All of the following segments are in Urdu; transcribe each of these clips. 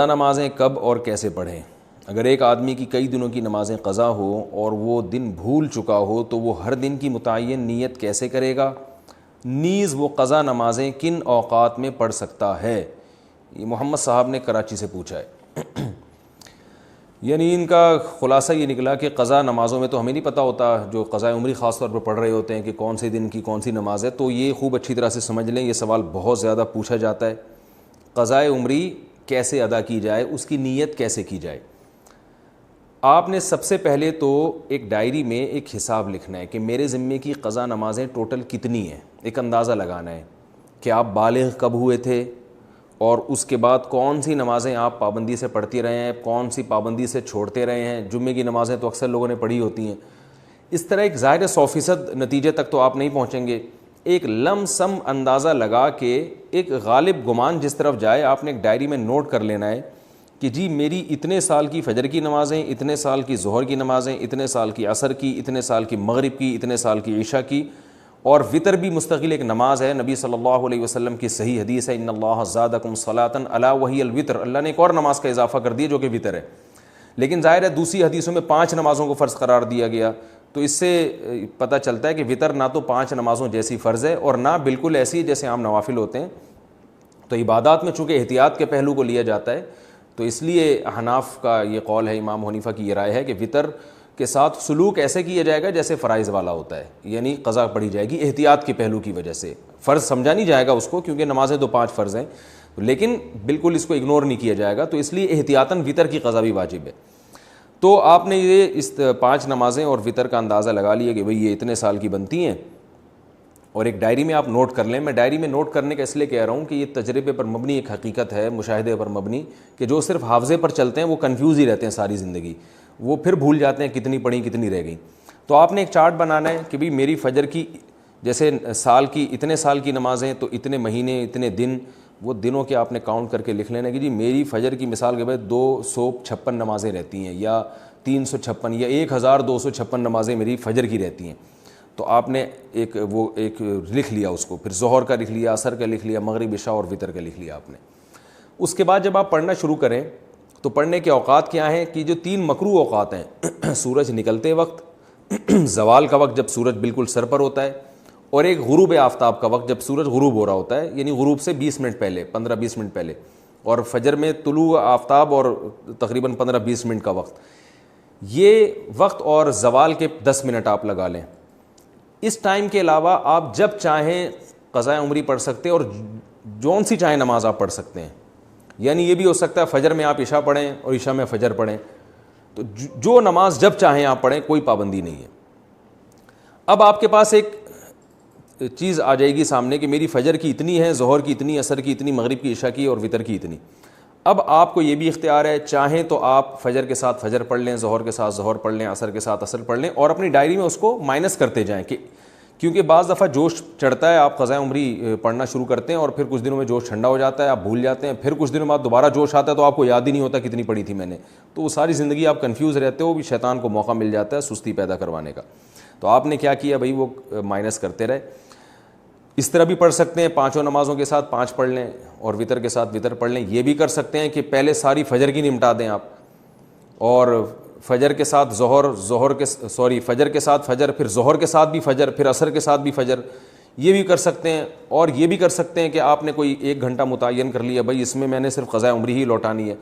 نمازیں کب اور کیسے پڑھیں؟ اگر ایک آدمی کی کئی دنوں کی نمازیں قضا ہو اور وہ دن بھول چکا ہو تو وہ ہر دن کی متعین نیت کیسے کرے گا؟ نیز وہ قضا نمازیں کن اوقات میں پڑھ سکتا ہے؟ یہ محمد صاحب نے کراچی سے پوچھا ہے۔ یعنی ان کا خلاصہ یہ نکلا کہ قضا نمازوں میں تو ہمیں نہیں پتہ ہوتا، جو قضاء عمری خاص طور پر پڑھ رہے ہوتے ہیں کہ کون سے دن کی کون سی نماز ہے، تو یہ خوب اچھی طرح سے سمجھ لیں، یہ سوال بہت زیادہ پوچھا جاتا ہے۔ قضاء عمری کیسے ادا کی جائے، اس کی نیت کیسے کی جائے؟ آپ نے سب سے پہلے تو ایک ڈائری میں ایک حساب لکھنا ہے کہ میرے ذمے کی قضا نمازیں ٹوٹل کتنی ہیں، ایک اندازہ لگانا ہے کہ آپ بالغ کب ہوئے تھے اور اس کے بعد کون سی نمازیں آپ پابندی سے پڑھتی رہے ہیں، کون سی پابندی سے چھوڑتے رہے ہیں۔ جمعے کی نمازیں تو اکثر لوگوں نے پڑھی ہوتی ہیں۔ اس طرح ایک ظاہر 100% نتیجے تک تو آپ نہیں پہنچیں گے، ایک لم سم اندازہ لگا کے ایک غالب گمان جس طرف جائے آپ نے ایک ڈائری میں نوٹ کر لینا ہے کہ جی میری اتنے سال کی فجر کی نمازیں، اتنے سال کی ظہر کی نمازیں، اتنے سال کی عصر کی، اتنے سال کی مغرب کی، اتنے سال کی عشاء کی، اور وطر بھی مستقل ایک نماز ہے۔ نبی صلی اللہ علیہ وسلم کی صحیح حدیث ہے، ان اللہ زادکم صلاۃ الا وہی الوتر، اللہ نے ایک اور نماز کا اضافہ کر دیا جو کہ وطر ہے۔ لیکن ظاہر ہے دوسری حدیثوں میں 5 نمازوں کو فرض قرار دیا گیا، تو اس سے پتہ چلتا ہے کہ وطر نہ تو 5 نمازوں جیسی فرض ہے اور نہ بالکل ایسی جیسے عام نوافل ہوتے ہیں۔ تو عبادات میں چونکہ احتیاط کے پہلو کو لیا جاتا ہے، تو اس لیے احناف کا یہ قول ہے، امام حنیفہ کی یہ رائے ہے کہ وطر کے ساتھ سلوک ایسے کیا جائے گا جیسے فرائض والا ہوتا ہے، یعنی قضا پڑھی جائے گی احتیاط کے پہلو کی وجہ سے۔ فرض سمجھا نہیں جائے گا اس کو، کیونکہ نمازیں تو 5 فرض ہیں، لیکن بالکل اس کو اگنور نہیں کیا جائے گا، تو اس لیے احتیاطاً وطر کی قضا بھی واجب ہے۔ تو آپ نے یہ اس 5 نمازیں اور وطر کا اندازہ لگا لیا کہ بھئی یہ اتنے سال کی بنتی ہیں، اور ایک ڈائری میں آپ نوٹ کر لیں۔ میں ڈائری میں نوٹ کرنے کا اس لیے کہہ رہا ہوں کہ یہ تجربے پر مبنی ایک حقیقت ہے، مشاہدے پر مبنی، کہ جو صرف حافظے پر چلتے ہیں وہ کنفیوز ہی رہتے ہیں ساری زندگی، وہ پھر بھول جاتے ہیں کتنی پڑھیں کتنی رہ گئیں۔ تو آپ نے ایک چارٹ بنانا ہے کہ بھئی میری فجر کی جیسے سال کی اتنے سال کی نمازیں تو اتنے مہینے اتنے دن، وہ دنوں کے آپ نے کاؤنٹ کر کے لکھ لینا کہ جی میری فجر کی مثال کے بعد 256 نمازیں رہتی ہیں، یا 356 یا 1256 نمازیں میری فجر کی رہتی ہیں۔ تو آپ نے ایک لکھ لیا اس کو، پھر ظہر کا لکھ لیا، عصر کا لکھ لیا، مغرب عشاء اور وطر کا لکھ لیا آپ نے۔ اس کے بعد جب آپ پڑھنا شروع کریں تو پڑھنے کے اوقات کیا ہیں کہ جو 3 مکروہ اوقات ہیں، سورج نکلتے وقت، زوال کا وقت جب سورج بالکل سر پر ہوتا ہے، اور ایک غروب آفتاب کا وقت جب سورج غروب ہو رہا ہوتا ہے، یعنی غروب سے 20 منٹ پہلے، 15-20 منٹ پہلے، اور فجر میں طلوع آفتاب اور تقریباً 15-20 منٹ کا وقت، یہ وقت اور زوال کے 10 منٹ آپ لگا لیں۔ اس ٹائم کے علاوہ آپ جب چاہیں قضاء عمری پڑھ سکتے ہیں، اور جون سی چاہیں نماز آپ پڑھ سکتے ہیں۔ یعنی یہ بھی ہو سکتا ہے فجر میں آپ عشاء پڑھیں اور عشاء میں فجر پڑھیں، تو جو نماز جب چاہیں آپ پڑھیں، کوئی پابندی نہیں ہے۔ اب آپ کے پاس ایک چیز آ جائے گی سامنے کہ میری فجر کی اتنی ہے، ظہر کی اتنی، عصر کی اتنی، مغرب کی، عشاء کی اور وطر کی اتنی۔ اب آپ کو یہ بھی اختیار ہے، چاہیں تو آپ فجر کے ساتھ فجر پڑھ لیں، ظہر کے ساتھ ظہر پڑھ لیں، عصر کے ساتھ عصر پڑھ لیں، اور اپنی ڈائری میں اس کو مائنس کرتے جائیں، کہ کیونکہ بعض دفعہ جوش چڑھتا ہے، آپ قضاء عمری پڑھنا شروع کرتے ہیں اور پھر کچھ دنوں میں جوش ٹھنڈا ہو جاتا ہے، آپ بھول جاتے ہیں، پھر کچھ دنوں بعد دوبارہ جوش آتا ہے تو آپ کو یاد ہی نہیں ہوتا کتنی پڑھی تھی میں نے، تو وہ ساری زندگی آپ کنفیوز رہتے ہو، بھی شیطان کو موقع مل جاتا ہے سستی پیدا کروانے کا۔ تو آپ نے کیا کیا بھائی، وہ مائنس کرتے رہے۔ اس طرح بھی پڑھ سکتے ہیں، 5 نمازوں کے ساتھ 5 پڑھ لیں اور وطر کے ساتھ وطر پڑھ لیں۔ یہ بھی کر سکتے ہیں کہ پہلے ساری فجر کی نمٹا دیں آپ، اور فجر کے ساتھ فجر کے ساتھ فجر، پھر ظہر کے ساتھ بھی فجر، پھر عصر کے ساتھ بھی فجر، یہ بھی کر سکتے ہیں۔ اور یہ بھی کر سکتے ہیں کہ آپ نے کوئی 1 گھنٹہ متعین کر لیا، بھائی اس میں نے صرف قضاء عمری ہی لوٹانی ہے،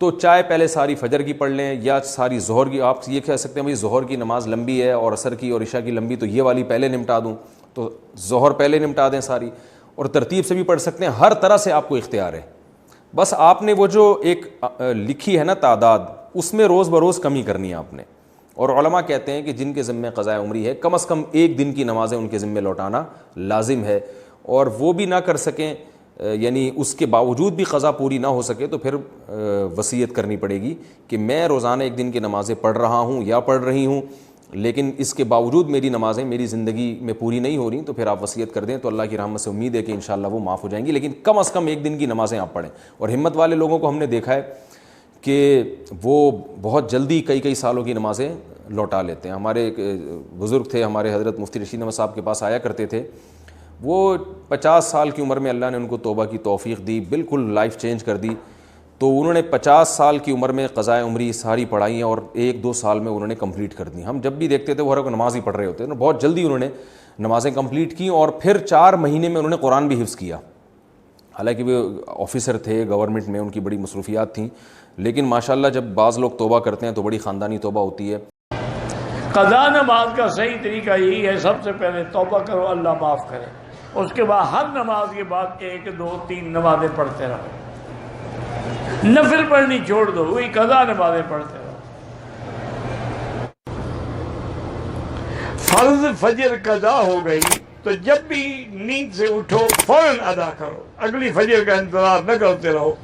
تو چاہے پہلے ساری فجر کی پڑھ لیں یا ساری ظہر کی۔ آپ یہ کہہ سکتے ہیں بھائی ظہر کی نماز لمبی ہے اور عصر کی اور عشاء کی لمبی، تو یہ والی پہلے نمٹا دوں، تو ظہر پہلے نمٹا دیں ساری، اور ترتیب سے بھی پڑھ سکتے ہیں۔ ہر طرح سے آپ کو اختیار ہے، بس آپ نے وہ جو ایک لکھی ہے نا تعداد، اس میں روز بروز کمی کرنی ہے آپ نے۔ اور علماء کہتے ہیں کہ جن کے ذمے قضاء عمری ہے، کم از کم 1 دن کی نمازیں ان کے ذمے لوٹانا لازم ہے، اور وہ بھی نہ کر سکیں، یعنی اس کے باوجود بھی قضا پوری نہ ہو سکے، تو پھر وصیت کرنی پڑے گی کہ میں روزانہ 1 دن کی نمازیں پڑھ رہا ہوں یا پڑھ رہی ہوں، لیکن اس کے باوجود میری نمازیں میری زندگی میں پوری نہیں ہو رہی، تو پھر آپ وصیت کر دیں، تو اللہ کی رحمت سے امید ہے کہ انشاءاللہ وہ معاف ہو جائیں گی، لیکن کم از کم 1 دن کی نمازیں آپ پڑھیں۔ اور ہمت والے لوگوں کو ہم نے دیکھا ہے کہ وہ بہت جلدی کئی سالوں کی نمازیں لوٹا لیتے ہیں۔ ہمارے ایک بزرگ تھے، ہمارے حضرت مفتی رشید احمد صاحب کے پاس آیا کرتے تھے، وہ 50 سال کی عمر میں اللہ نے ان کو توبہ کی توفیق دی، بالکل لائف چینج کر دی، تو تو انہوں نے 50 سال کی عمر میں قضائے عمری ساری پڑھائی ہیں اور 1-2 سال میں انہوں نے کمپلیٹ کر دی. ہم جب بھی دیکھتے تھے وہ ہر ایک نماز ہی پڑھ رہے ہوتے ہیں, بہت جلدی انہوں نے نمازیں کمپلیٹ کی, اور پھر 4 مہینے میں انہوں نے قرآن بھی حفظ کیا. حالانکہ وہ آفیسر تھے گورنمنٹ میں, ان کی بڑی مصروفیات تھیں, لیکن ماشاءاللہ جب بعض لوگ توبہ کرتے ہیں تو بڑی خاندانی توبہ ہوتی ہے. قضا نماز کا صحیح طریقہ یہی ہے, سب سے پہلے توبہ کرو, اللہ معاف کرے, اس کے بعد ہر نماز کے بعد 1 2 3 نمازیں پڑھتے رہو, نفل پڑھنی چھوڑ دو, وہی قضا نمازیں پڑھتے رہو. فرض فجر قضا ہو گئی تو جب بھی نیند سے اٹھو فوراً ادا کرو, اگلی فجر کا انتظار نہ کرتے رہو.